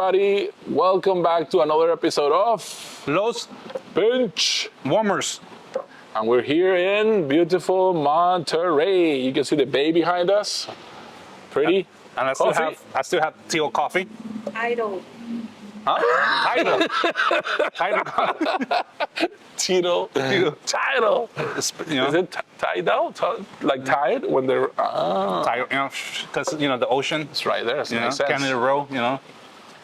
everybody. Welcome back to another episode of Los BenchWarmers. BenchWarmers. And we're here in beautiful Monterey. You can see the bay behind us. Pretty. And I still have tea coffee. Idle. Huh? Tidal. Tidal. Tidal. Is it tidal? Like tide when they're... tidal, because the ocean. It's right there. It makes sense. Canada Row,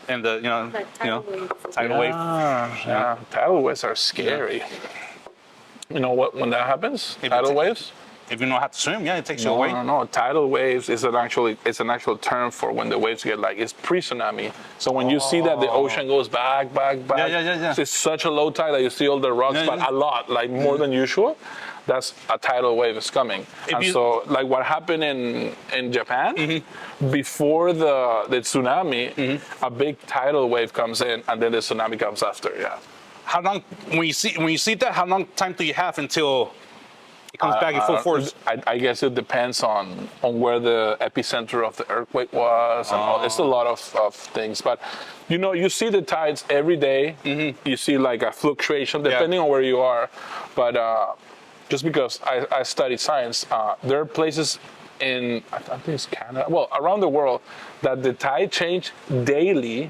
and the Like tidal waves. tidal wave. Yeah. Tidal waves are scary. You know what? When that happens, tidal waves. If you know how to swim, it takes you away. No. Tidal waves is an actual term for when the waves get it's pre-tsunami. So when you see that the ocean goes back. Yeah. It's such a low tide that you see all the rocks, but a lot, like more than usual. That's a tidal wave is coming. So like what happened in Japan, before the tsunami, a big tidal wave comes in and then the tsunami comes after, How long, when you see that, how long time do you have until it comes back in full force? I guess it depends on where the epicenter of the earthquake was. And it's a lot of things. But, you see the tides every day. You see like a fluctuation depending on where you are. But just because I studied science, there are places in, I think it's Canada, around the world, that the tide change daily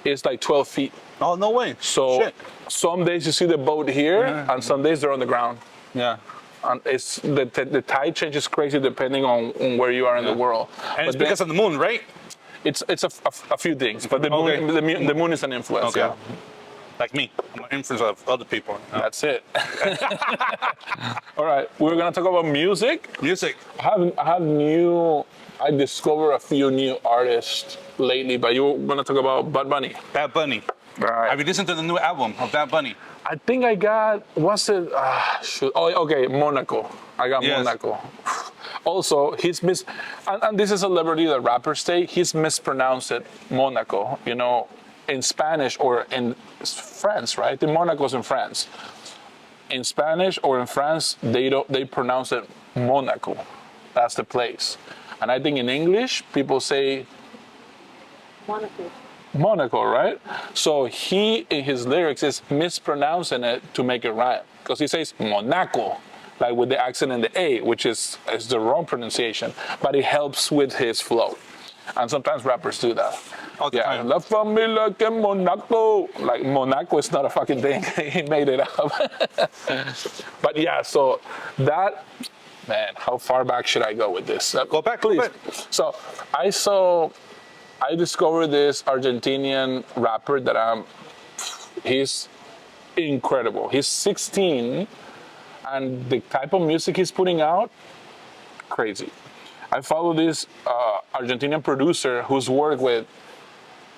is like 12 feet. Oh, no way. So some days you see the boat here, and some days they're on the ground. Yeah. And it's the tide change is crazy depending on where you are in the world. And it's because of the moon, right? It's a few things, but the moon is an influence. Okay. Yeah. Like me, I'm an influence of other people. That's it. All right, we're gonna talk about music. I discovered a few new artists lately, but you're gonna talk about Bad Bunny. Bad Bunny. Right. Have you listened to the new album of Bad Bunny? I think I got, Monaco. I got Monaco. Also, and this is a celebrity that rappers say, he's mispronounced it, Monaco, in Spanish or in France, right? The Monaco's in France. In Spanish or in France, they pronounce it Monaco. That's the place. And I think in English, people say Monaco, right? So he, in his lyrics, is mispronouncing it to make it rhyme. Because he says Monaco, like with the accent in the A, which is the wrong pronunciation. But it helps with his flow. And sometimes rappers do that. La familia que Monaco. Like Monaco is not a fucking thing. He made it up. But so that, man, how far back should I go with this? Go back, please. Go back. So I discovered this Argentinian rapper he's incredible. He's 16, and the type of music he's putting out, crazy. I follow this Argentinian producer who's worked with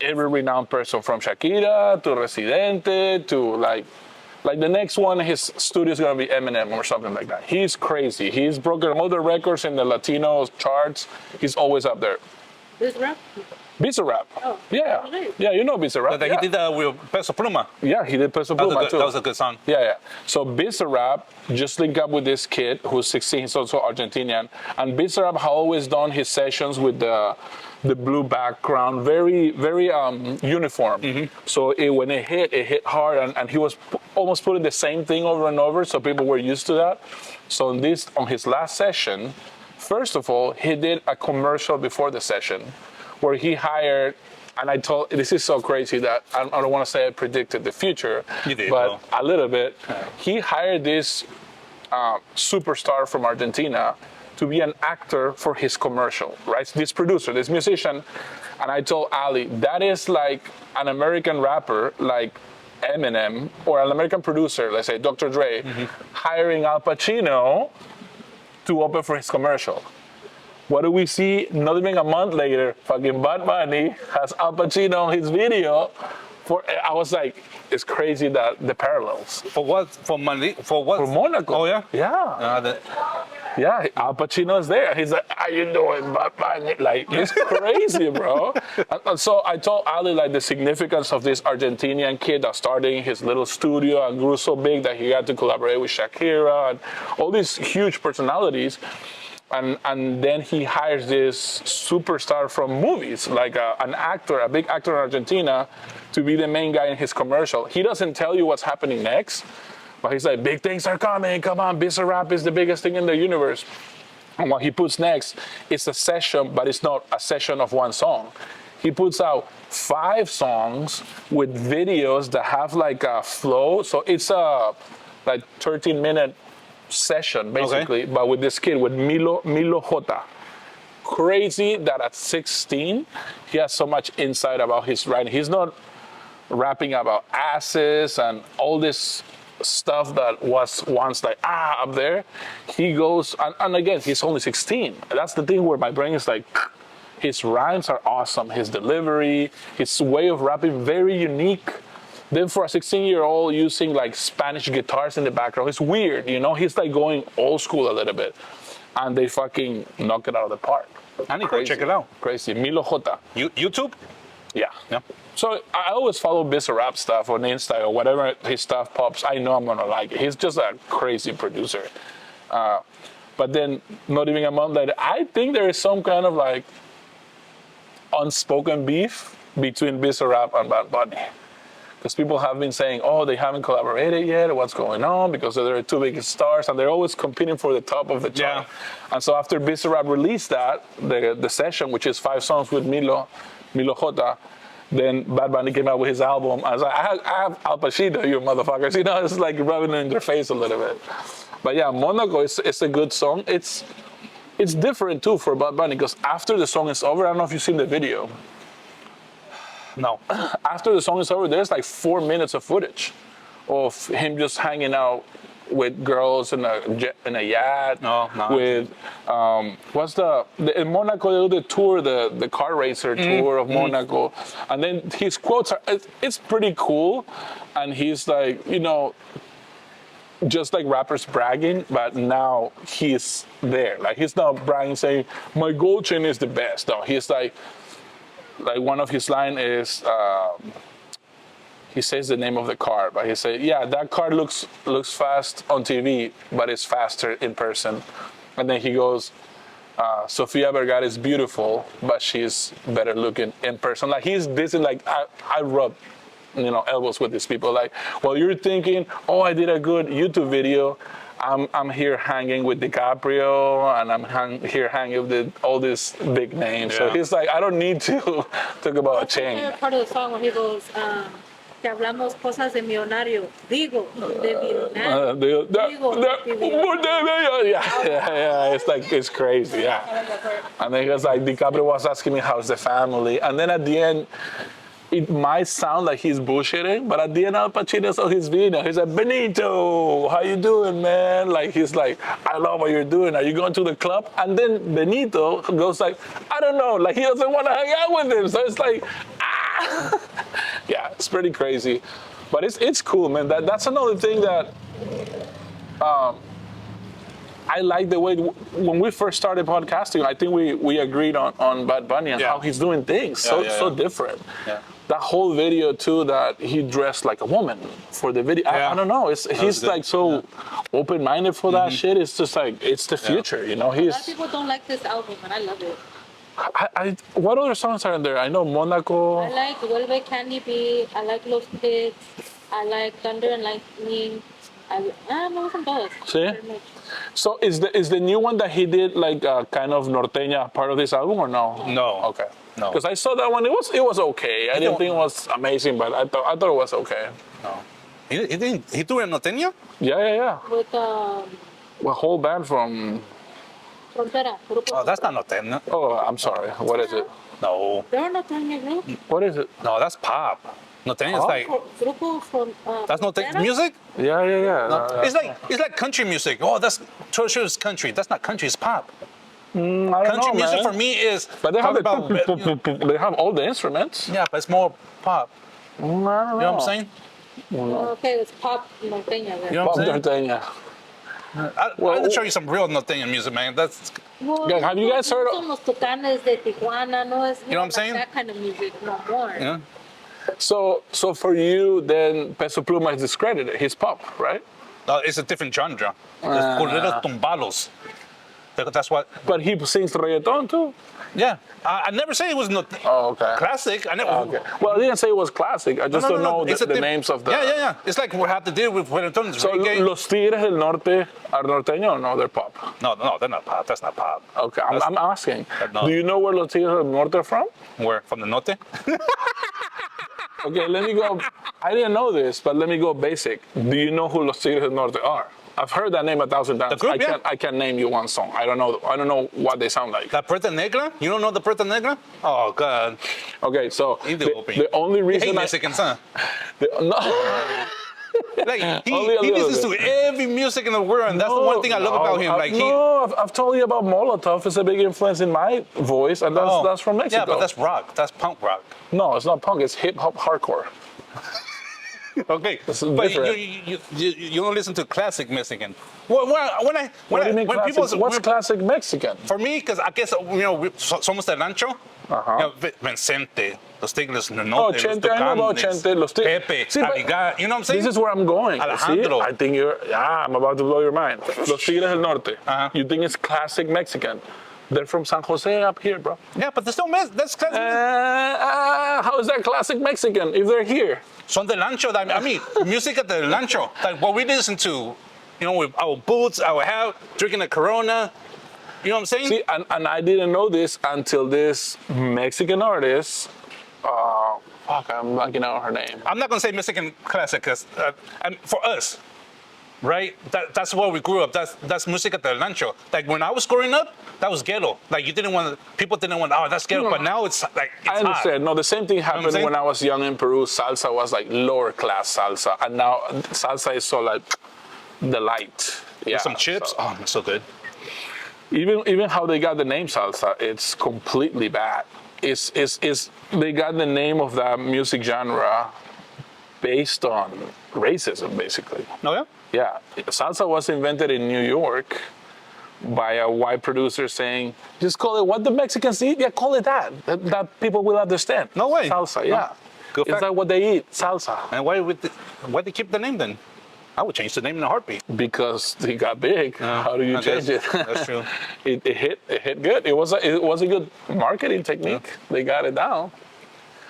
every renowned person from Shakira to Residente to like the next one, his studio is going to be Eminem or something like that. He's crazy. He's broken all the records in the Latino charts. He's always up there. Bizarap. Oh. Yeah. Really? Yeah, you know Bizarap. He did with Peso Pluma. Yeah, he did Peso Pluma too. That was a good song. Yeah. So Bizarap just linked up with this kid who's 16. He's also Argentinian. And Bizarap has always done his sessions with the blue background, very, very uniform. So when it hit hard, and he was almost putting the same thing over and over, so people were used to that. So on his last session, first of all, he did a commercial before the session where he hired, and this is so crazy that I don't want to say I predicted the future, but a little bit. He hired this superstar from Argentina to be an actor for his commercial, right? This producer, this musician, and I told Ali, that is like an American rapper, like Eminem, or an American producer, let's say Dr. Dre, hiring Al Pacino to open for his commercial. What do we see? Not even a month later, fucking Bad Bunny has Al Pacino on his video. I was like, it's crazy that the parallels. For what? For money? For what? For Monaco. Oh, yeah? Yeah. Yeah, Al Pacino is there. He's like, how you doing, Bad Bunny? Like, it's crazy, bro. And so I told Ali, like, the significance of this Argentinian kid that started in his little studio and grew so big that he had to collaborate with Shakira and all these huge personalities. and then he hires this superstar from movies, like an actor, a big actor in Argentina, to be the main guy in his commercial. He doesn't tell you what's happening next, but he's like, big things are coming, come on, Bizarap is the biggest thing in the universe. And what he puts next is a session, but it's not a session of one song. He puts out 5 songs with videos that have like a flow. So it's a like 13-minute session basically, but with this kid, with Milo J. Crazy that at 16 he has so much insight about his writing. He's not rapping about asses and all this stuff that was once like up there. He goes and again, he's only 16. That's the thing where my brain is like, his rhymes are awesome, his delivery, his way of rapping, very unique. Then for a 16-year-old using like Spanish guitars in the background, it's weird, you know? He's like going old school a little bit. And they fucking knock it out of the park. I need to check it out. Crazy. Milo J. YouTube? Yeah. Yeah. So I always follow Bizarap stuff on Insta or whatever his stuff pops. I know I'm gonna like it. He's just a crazy producer. But then not even a month later, I think there is some kind of like unspoken beef between Bizarap and Bad Bunny. Because people have been saying, oh, they haven't collaborated yet, what's going on, because they're 2 big stars, and they're always competing for the top of the chart. Yeah. And so after Bizarap released that, the session, which is 5 songs with Milo J., then Bad Bunny came out with his album. I was like, I have Al Pacino, you motherfuckers. You know, it's like rubbing it in their face a little bit. But yeah, Monaco is a good song. It's different too for Bad Bunny, because after the song is over, I don't know if you've seen the video. No. After the song is over, there's like 4 minutes of footage of him just hanging out with girls in a yacht. No. With in Monaco they do the tour, the car racer tour of Monaco, and then his quotes are it's pretty cool, and he's like, you know, just like rappers bragging, but now he's there. Like he's not bragging saying my gold chain is the best. No, he's like one of his line is he says the name of the car, but he says, yeah, that car looks fast on TV, but it's faster in person. And then he goes, Sofia Vergara is beautiful, but she's better looking in person. Like he's dissing, like I rub, you know, elbows with these people. Like, well, you're thinking, oh, I did a good YouTube video. I'm here hanging with DiCaprio, and I'm here hanging with all these big names. Yeah. So he's like, I don't need to talk about a chain. That's part of the song when he goes, que hablamos cosas de millonario. Digo, de millonario. Yeah, it's like, it's crazy, yeah. And then he was like, DiCaprio was asking me how's the family. And then at the end, it might sound like he's bullshitting, but at the end, Al Pacino saw his video. He's like, Benito, how you doing, man? Like, he's like, I love what you're doing. Are you going to the club? And then Benito goes like, I don't know. Like, he doesn't want to hang out with him. So it's like, yeah, it's pretty crazy. But it's cool, man. That's another thing that I like the way, when we first started podcasting, I think we agreed on Bad Bunny and how he's doing things so different. Yeah. That whole video too, that he dressed like a woman for the video. I don't know. He's like so open-minded for that shit. It's just like, it's the future, you know. A lot of people don't like this album, and I love it. What other songs are in there? I know Monaco. I like Vuelve Candy B. I like Los Kids. I like Thunder and Lightning. I know some those. See? So is the new one that he did like kind of norteña part of this album or no? No. Okay. No. Because I saw that one. It was okay. I didn't think it was amazing, but I thought it was okay. No. He do it in norteña? Yeah. With a whole band from Frontera. Oh, that's not norteña. Oh, I'm sorry. What is it? No. They're not norteña group. What is it? No, that's pop. Norteña is like. Grupo from. That's norteña music? Yeah. No, it's like country music. Oh, that's sure it's country. That's not country. It's pop. I don't country know, music man. for me is. But they have they have all the instruments. Yeah, but it's more pop. I don't know. You know what I'm saying? Okay, it's pop norteña. You know what I'm saying? Norteña. I'll show you some real norteña music, man. That's. Yeah, have you guys heard of? Los Tucanes de Tijuana, no es. You know what I'm saying? That kind of music, no more. Yeah. So for you, then Peso Pluma is discredited. He's pop, right? It's a different genre. It's boleros tumbados. That's what. But he sings reggaeton too. Yeah, I never say it was not Oh, okay. classic. I never. Okay. Well, I didn't say it was classic. I just don't know It's the names of the. Yeah. It's like we have to deal with reggaeton. So reggae. Los Tigres del Norte are norteño? No, they're pop. No, they're not pop. That's not pop. Okay, I'm asking. No. Do you know where Los Tigres del Norte are from? Where from the norte? Okay, let me go. I didn't know this, but let me go basic. Do you know who Los Tigres del Norte are? I've heard that name 1,000 times. The group, I can't name you one song. I don't know what they sound like. La Puerta Negra? You don't know the Puerta Negra? Oh God. Okay, so the only You reason hate Mexicans, huh? Like Only a he little listens to bit. every music in the world, and that's the one thing I love about him. Like I've told you about Molotov. It's a big influence in my voice, and that's from Mexico. Yeah, but that's rock. That's punk rock. No, it's not punk. It's hip hop hardcore. Okay, This is but different. you don't listen to classic Mexican. When What do you mean when classic? people What's classic Mexican? for me, because I guess somos del rancho. Uh-huh. Vicente, Los Tigres del Oh, Norte, Chente, I know about Tucanes, Chente. Los Pepe, See, but Aligar, you know what I'm saying? This is where I'm going. Alejandro. See? I think I'm about to blow your mind. Los Tigres del Norte. Uh-huh. You think it's classic Mexican. They're from San Jose up here, bro. Yeah, but that's classic. How is that classic Mexican if they're here? Son del rancho. I mean, music at the rancho. Like what we listen to, with our boots, our hair, drinking a Corona. You know what I'm saying? See, and I didn't know this until this Mexican artist. I'm blanking out her name. I'm not gonna say Mexican classic, cause and for us, right? That's where we grew up. That's música del rancho. Like when I was growing up, that was ghetto. Like people didn't want. Oh, that's ghetto. But now it's like it's I understand. No, the same thing happened saying? when I was young in Peru. Salsa was like lower class salsa, and now salsa is so like the light. Yeah, some chips. so- Oh, that's so good. Even how they got the name salsa, it's completely bad. It's they got the name of that music genre based on racism, basically. Oh yeah. Yeah, salsa was invented in New York by a white producer saying, just call it what the Mexicans eat. Yeah, call it that. That people will understand. No way. Salsa, No. yeah. Good Is fact. that what they eat? Salsa. And why they keep the name then? I would change the name in a heartbeat. Because they got big. How do you I change guess. it? That's true. It hit good. It was a good marketing technique. They got it down.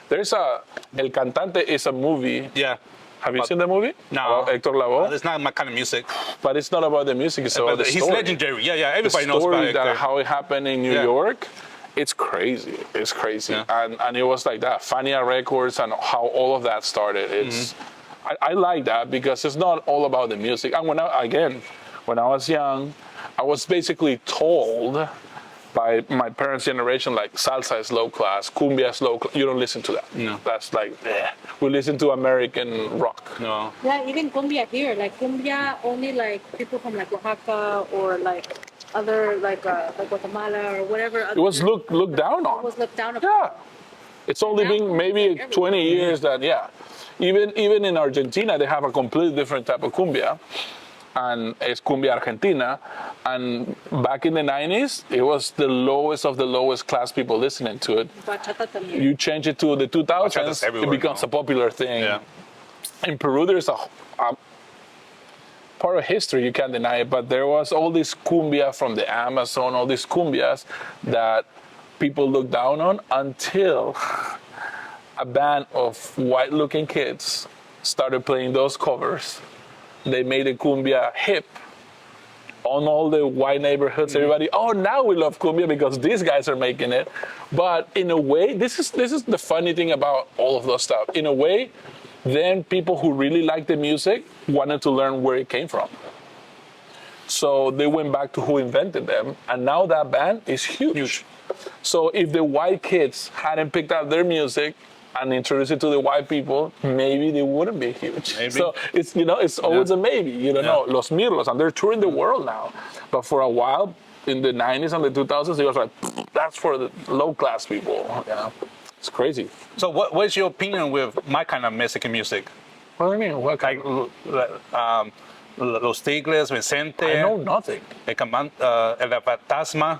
There's El Cantante is a movie. Yeah. Have you seen the movie? No. About Hector Lavoe? It's not my kind of music. But it's not about the music. It's about the He's story. legendary. Yeah. The Everybody knows about story it. that how it happened in New Yeah. York. It's crazy. It's crazy. Yeah. And it was like that. Fania Records and how all of that started. It's I like that because it's not all about the music. And when I was young, I was basically told by my parents' generation, like salsa is low class, cumbia is low class. You don't listen to that. No. That's like, we listen to American rock. No. Yeah, even cumbia here, like cumbia only like people from like Oaxaca or like other like Guatemala or whatever. It was looked down It on. was looked down upon. Yeah. It's only been maybe 20 years that, Even in Argentina, they have a completely different type of cumbia. And it's cumbia argentina. And back in the 90s, it was the lowest of the lowest class people listening to it. Bachata también. You change it to the 2000s, Bachata's it everywhere becomes now. a popular thing. Yeah. In Peru, there's a part of history, you can't deny it, but there was all this cumbia from the Amazon, all these cumbias that people looked down on until a band of white-looking kids started playing those covers. They made the cumbia hip on all the white neighborhoods. Everybody, oh, now we love cumbia because these guys are making it. But in a way, this is the funny thing about all of those stuff. In a way, then people who really like the music wanted to learn where it came from. So they went back to who invented them, and now that band is huge. So if the white kids hadn't picked up their music and introduced it to the white people, maybe they wouldn't be huge. Maybe. So it's always a maybe. You don't know. Los Mirlos, and they're touring the world now. But for a while, in the 90s and the 2000s, it was like, that's for the low class people. It's crazy. So what's your opinion with my kind of Mexican music? What do you mean? What kind? Los Tigres, Vicente, I know nothing. El Fantasma.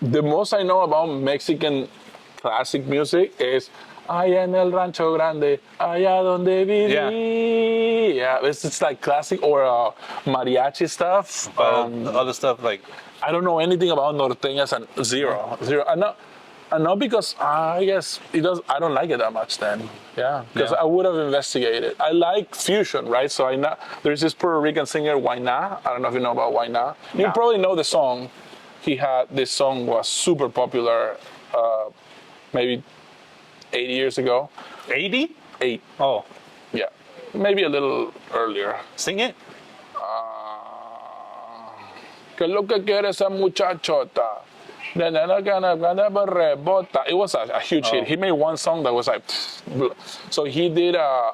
The most I know about Mexican classic music is allá en el rancho grande, allá donde viví. Yeah, it's like classic or mariachi stuff. Other stuff like I don't know anything about norteñas and zero. And not because I guess it does. I don't like it that much then. Yeah, because Yeah. I would have investigated. I like fusion, right? So I know there's this Puerto Rican singer Huayna. I don't know if you know about Huayna. You No. probably know the song. This song was super popular, maybe 80 years ago. 80? 8, Oh, yeah, maybe a little earlier. sing it. ¿Qué es lo que quiere esa muchachota? Rebota. It was a huge hit. He made one song that was like, so he did a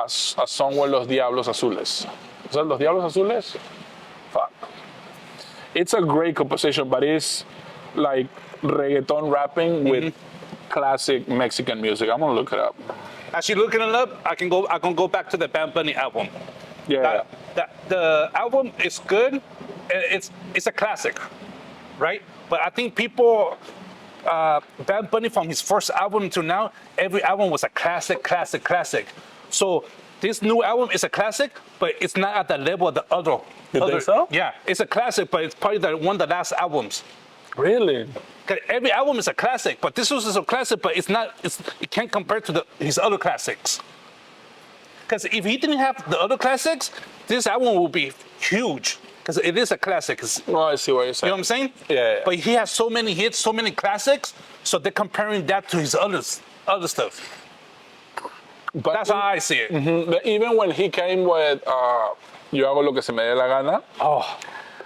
song with Los Diablos Azules. Was that Los Diablos Azules? Fuck. It's a great composition, but it's like reggaeton rapping with classic Mexican music. I'm gonna look it up. As you're looking it up, I can go back to the Bad Bunny album. Yeah. The album is good. It's a classic, right? But I think people, Bad Bunny from his first album to now, every album was a classic. So this new album is a classic, but it's not at the level of the other. You think so? Yeah, it's a classic, but it's probably one of the last albums. Really? 'Cause every album is a classic, but this was a classic, but it can't compare to his other classics. Because if he didn't have the other classics, this album would be huge. Because it is a classic. Well, I see what you're You saying. know what I'm saying? Yeah. But he has so many hits, so many classics, so they're comparing that to his other stuff. But That's how I see it. But even when he came with Yo hago lo que se me dé la gana, Oh,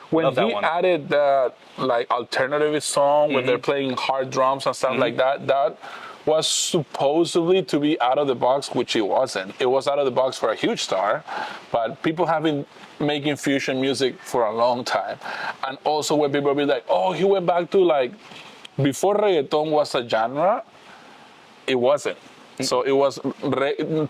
when love that he one. added that like alternative song when they're playing hard drums and stuff like that, that was supposedly to be out of the box, which it wasn't. It was out of the box for a huge star, but people have been making fusion music for a long time. And also when people be like, oh, he went back to like, before reggaeton was a genre, it wasn't. So it was,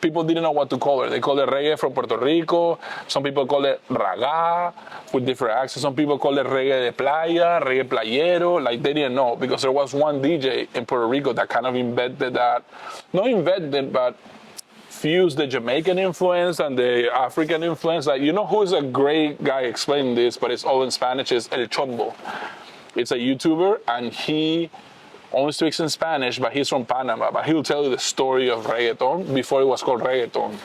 people didn't know what to call it. They called it reggae from Puerto Rico. Some people call it raga with different accents. Some people call it reggae de playa, reggae playero. Like they didn't know because there was one DJ in Puerto Rico that kind of invented that. Not invented, but fused the Jamaican influence and the African influence. Like, you know who's a great guy explaining this, but it's all in Spanish, is El Chombo. It's a YouTuber and he only speaks in Spanish, but he's from Panama. But he'll tell you the story of reggaeton before it was called reggaeton.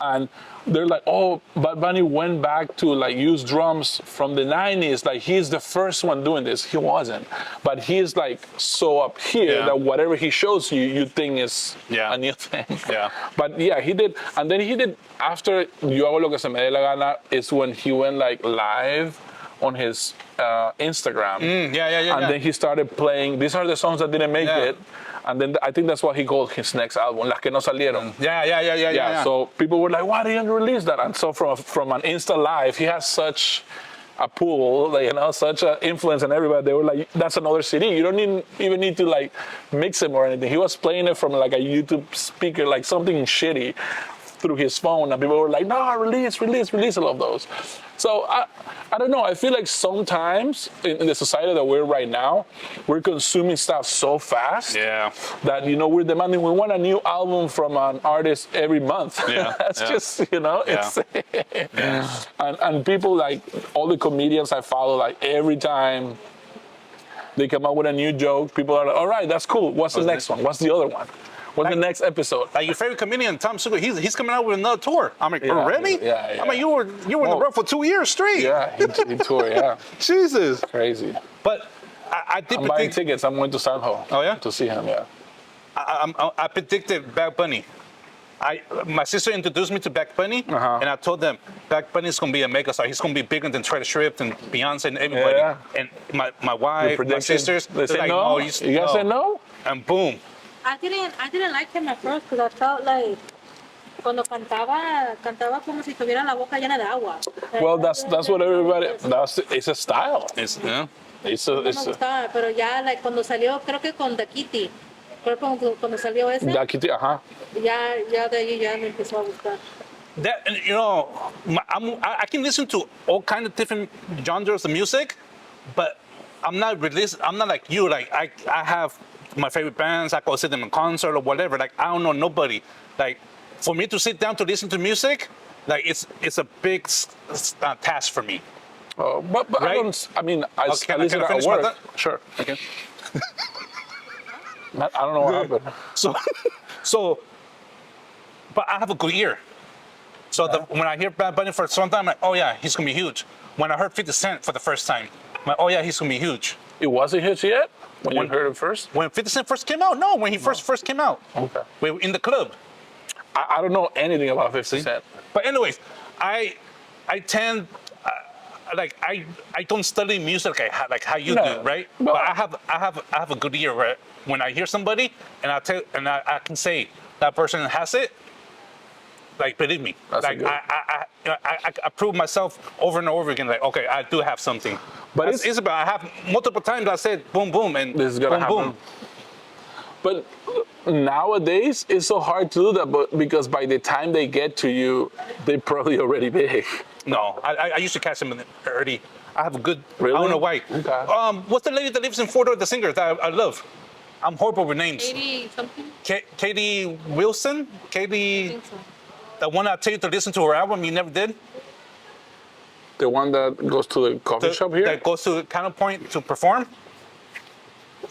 And they're like, oh, Bad Bunny went back to like use drums from the 90s. Like he's the first one doing this. He wasn't. But he's like so up here that whatever he shows you, you think is a new thing. Yeah. But yeah, he did. And then he did, after Yo hago lo que se me dé la gana, is when he went like live on his Instagram. And then he started playing, these are the songs that didn't make it. And then I think that's what he called his next album, Las que no salieron. Yeah. So people were like, why didn't you release that? And so from an Insta Live, he has such a pull, like, you know, such an influence on everybody. They were like, that's another CD. You don't even need to like mix him or anything. He was playing it from like a YouTube speaker, like something shitty through his phone. And people were like, no, release all of those. So I don't know. I feel like sometimes in the society that we're right now, we're consuming stuff so fast that, you know, we're demanding, we want a new album from an artist every month. That's just, you know, it's and people like all the comedians I follow, like every time they come up with a new joke, people are like, all right, that's cool. What's the next one? What's the other one? What's the next episode? Like your favorite comedian, Tom Segura, he's coming out with another tour. I'm like, really? Yeah. I mean, you were in the road for 2 years straight. Yeah, he toured, Jesus. Crazy. But I did I'm buying tickets. I'm going to Sanho. Oh, yeah? To see him, I predicted Bad Bunny. My sister introduced me to Bad Bunny, and I told them Bad Bunny is going to be a megastar. He's going to be bigger than Taylor Swift and Beyonce and everybody. Yeah. And my wife, my sisters, they said like, no. no. You guys said no? And boom. I didn't like him at first because I felt like cuando cantaba como si tuviera la boca llena de agua. Well, that's what everybody. It's a style. It's No me gustaba, pero ya like, cuando salió, creo que con Da Kitty, creo que cuando salió ese, Da Kitty, ya de ahí ya me empezó a gustar. that, you know, I can listen to all kind of different genres of music, but I'm not like you. Like I have my favorite bands. I go see them in concert or whatever. Like I don't know nobody. Like for me to sit down to listen to music, like it's a big task for me. But Right? I don't. I mean, I Okay, can I listen at finish my work. thought? Sure. Okay. I don't know what happened. So, so, but I have a good ear. So when I hear Bad Bunny for some time, I'm like, oh yeah, he's gonna be huge. When I heard 50 Cent for the first time, I'm like, oh yeah, he's gonna be huge. It wasn't hit yet when you When- heard it first. When 50 Cent first came out, no, when he first came out, Okay. we were in the club. I don't know anything about 50 Cent. But anyways, I tend like I don't study music like how you No. do, right? Well- But I have a good ear, right? When I hear somebody and I can say that person has it. Like, believe me, That's like good. I prove myself over and over again. Like, okay, I do have something. But It's about I have multiple times I said boom boom and This is gonna boom happen. But nowadays, it's so hard to do that. But because by the time they get to you, they're probably already big. No, I used to catch them early. I have a good. Really? I don't know why. Okay. What's the lady that lives in Fort Worth, the singer that I love? I'm horrible with names. 80 something? Katie Wilson. I Katie, think so. the one I tell you to listen to her album, you never did. The one that goes to the coffee shop here. That goes to Counterpoint to perform.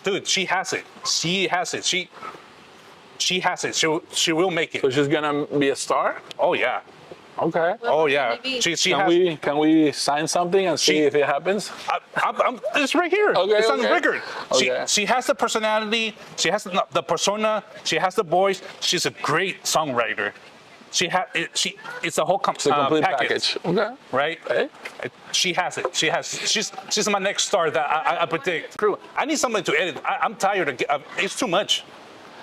Dude, she has it. She has it. She has it. She will make it. So she's gonna be a star. Oh yeah. Okay. Oh yeah. Maybe. She Can has. can we sign something and see She- if it happens? It's right here. Okay, It's on the okay. record. Okay. She has the personality. She has the persona. She has the voice. She's a great songwriter. It's a whole It's a complete package. Okay. right? Hey. She has it. She's my next star that I predict. Crew. I need somebody to edit. I'm tired of it's too much.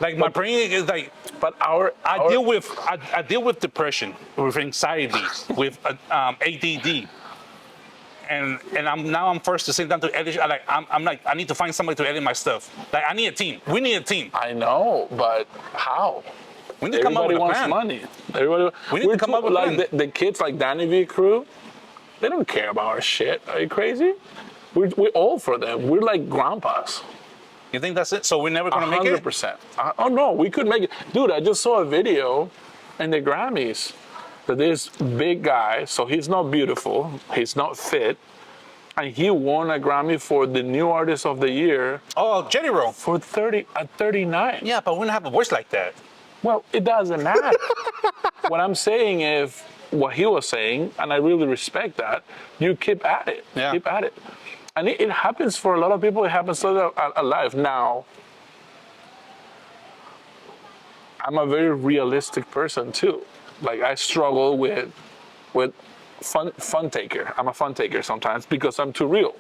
Like my brain is like. But I deal with depression, with anxiety, with ADD, and I'm forced to sit down to edit. I'm like I need to find somebody to edit my stuff. Like I need a team. We need a team. I know, but how? We need to come up Everybody with a wants plan. money. Everybody. We need to come up with a like plan. the kids like Danny V crew. They don't care about our shit. Are you crazy? We're old for them. We're like grandpas. You think that's it? So we're never gonna make it? 100%. Oh no, we could make it. Dude, I just saw a video in the Grammys that this big guy, so he's not beautiful, he's not fit, and he won a Grammy for the new artist of the year Oh, Jenny Roll. for 39. Yeah, but we don't have a voice like that. Well, it doesn't matter. What I'm saying is what he was saying, and I really respect that. You keep at it. Yeah. Keep at it. And it happens for a lot of people. It happens to them alive. Now, I'm a very realistic person too. Like I struggle with fun taker. I'm a fun taker sometimes because I'm too real.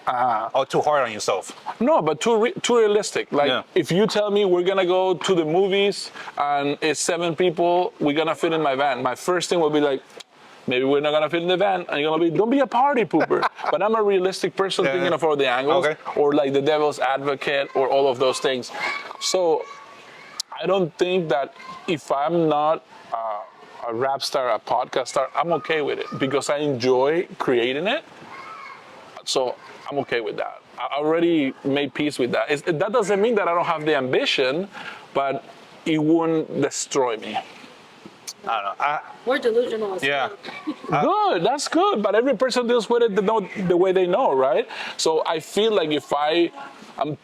Oh, too hard on yourself. No, but too realistic. Like Yeah. if you tell me we're gonna go to the movies and it's 7 people, we're gonna fit in my van. My first thing will be like, maybe we're not gonna fit in the van, and you're gonna be, don't be a party pooper. But I'm a realistic person Yeah, thinking yeah. of all the angles, Okay. or like the devil's advocate, or all of those things. So I don't think that if I'm not a rap star, a podcast star, I'm okay with it because I enjoy creating it. So I'm okay with that. I already made peace with that. That doesn't mean that I don't have the ambition, but it wouldn't destroy me. I don't know. We're delusional as Yeah. fuck. Good, that's good. But every person deals with it the way they know, right? So I feel like if I'm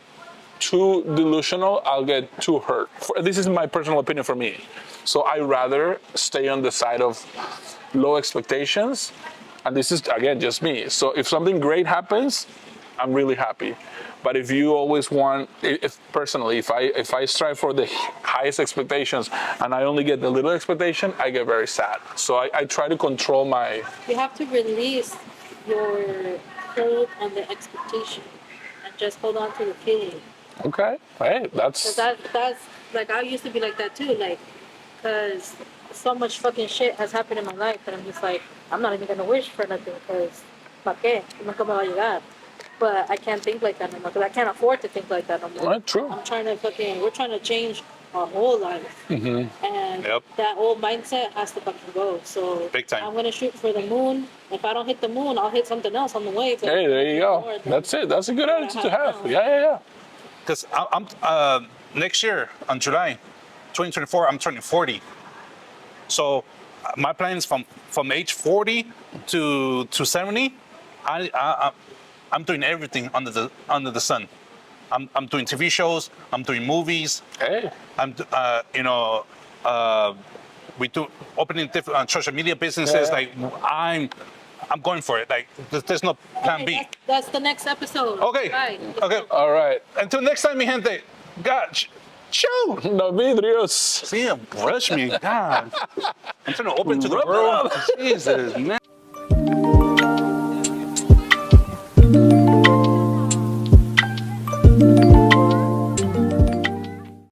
too delusional, I'll get too hurt. This is my personal opinion for me. So I rather stay on the side of low expectations. And this is, again, just me. So if something great happens, I'm really happy. But if you always want, if I strive for the highest expectations and I only get the little expectation, I get very sad. So I try to control my. You have to release your hold on the expectation and just hold on to the feeling. Okay, hey, Cause that's like I used to be like that too, like, cause so much fucking shit has happened in my life that I'm just like, I'm not even gonna wish for nothing, cause ¿pa qué? Nunca me va a llegar. But I can't think like that no more, cause I can't afford to think like that no more. Right, true. We're trying to change our whole life, and Yep. that old mindset has to fucking go. So Big time. I'm gonna shoot for the moon. If I don't hit the moon, I'll hit something else on the way. But Hey, there you more go. than That's it. That's a good what I attitude to have. now. Yeah. Because I'm next year on July 2024, I'm turning 40. So my plans from age 40 to 70. I'm doing everything under the sun. I'm doing TV shows. I'm doing movies. Hey. We do opening different social media businesses. Yeah. Like I'm going for it. Like there's no plan B. That's the next episode. Okay. Right. Okay. All right. Until next time, mi gente. God, chew. No vidrios. See him brush me. God. I'm trying to open to the Rub it world. up. Jesus, man.